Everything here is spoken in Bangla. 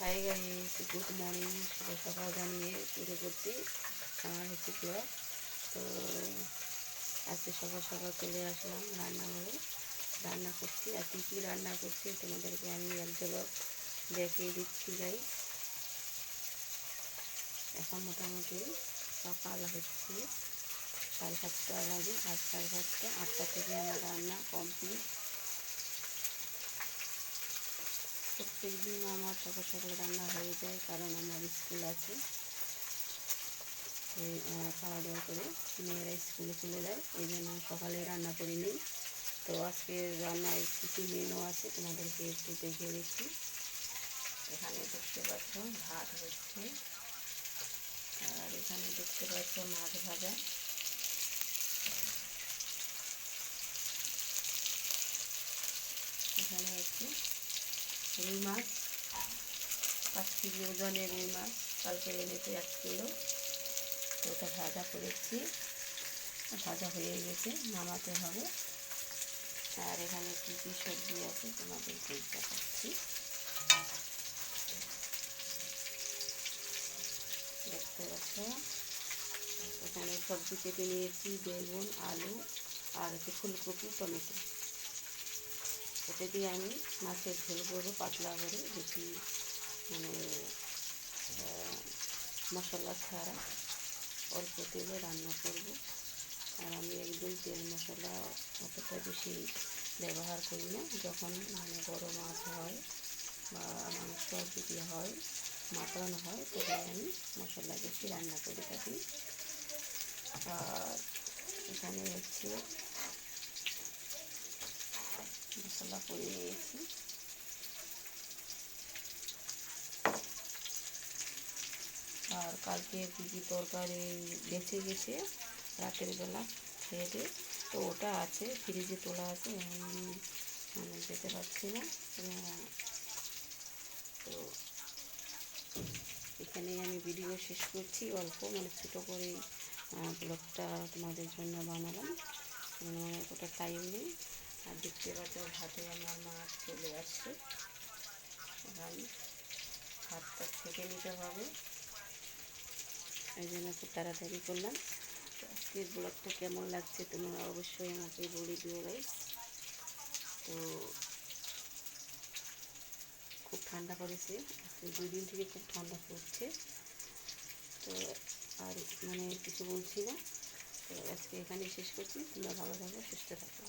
High guys, good morning. শুভ সকাল জানিয়ে শুরু করছি আমার ব্লগ। তো আজকে সকাল সকাল চলে আসলাম রান্নাঘরে। রান্না করছি, আর কী কী রান্না করছি তোমাদেরকে আমি এক ঝলক দেখিয়ে দিচ্ছি গাইস। এখন মোটামুটি সকাল হচ্ছে 7:30 বাজে, আর 7:30 8টা থেকে আমার রান্না কমপ্লিট। প্রত্যেক দিন আমার সকাল সকাল রান্না হয়ে যায়, কারণ আমার স্কুল আছে। খাওয়া দাওয়া করে মেয়েরা স্কুলে চলে যায়, এই জন্য সকালে রান্না করে নিই। তো আজকে রান্নায় কী কী মেনু আছে তোমাদেরকে একটু দেখে দিচ্ছি। এখানে দেখতে পাচ্ছ ভাত হচ্ছে, আর এখানে দেখতে পাচ্ছ মাছ ভাজা। এখানে হচ্ছে রুই মাছ, 5 কেজি ওজনের রুই মাছ, কালকে এনেছে 1 কিলো। তো ওটা ভাজা করেছি, ভাজা হয়ে গেছে, নামাতে হবে। আর এখানে কী কী সবজি আছে তোমাদেরকে দেখাচ্ছি। দেখতে পাচ্ছ এখানে সবজি কেটে নিয়েছি, বেগুন, আলু আর হচ্ছে ফুলকপি, টমেটো। এটা দিয়ে আমি মাছের ঝোল করবো পাতলা করে, বেশি মানে মশলা ছাড়া অল্প তেলে রান্না করব। আর আমি একদম তেল মশলা অতটা বেশি ব্যবহার করি না। যখন মানে বড় মাছ হয় বা মাংস যদি হয়, মাটন হয়, তবে আমি মশলা বেশি রান্না করে থাকি। আর এখানে হচ্ছে মশলা করে নিয়েছি। আর কালকে কী কী তরকারি বেঁচে গেছে রাতের বেলা খেয়ে দিয়ে, তো ওটা আছে, ফ্রিজে তোলা আছে, এখন আমি মানে যেতে পারছি না। তো এখানেই আমি ভিডিও শেষ করছি, অল্প মানে ছোটো করেই ব্লগটা তোমাদের জন্য বানালাম, মানে ওটা টাইম নেই। আর দেখতে পাচ্ছ ভাতে আমার মাছ চলে আসছে, এখন ভাতটা ছেঁকে নিতে হবে, এই জন্য খুব তাড়াতাড়ি করলাম। তো আজকের ব্লগটা কেমন লাগছে তোমরা অবশ্যই আমাকে বলে দিও গাইস। তো খুব ঠান্ডা পড়েছে, 2 দিন থেকে খুব ঠান্ডা পড়ছে। তো আর মানে কিছু বলছি না, তো আজকে এখানে শেষ করছি। তোমরা ভালো থাকো, সুস্থ থাকো।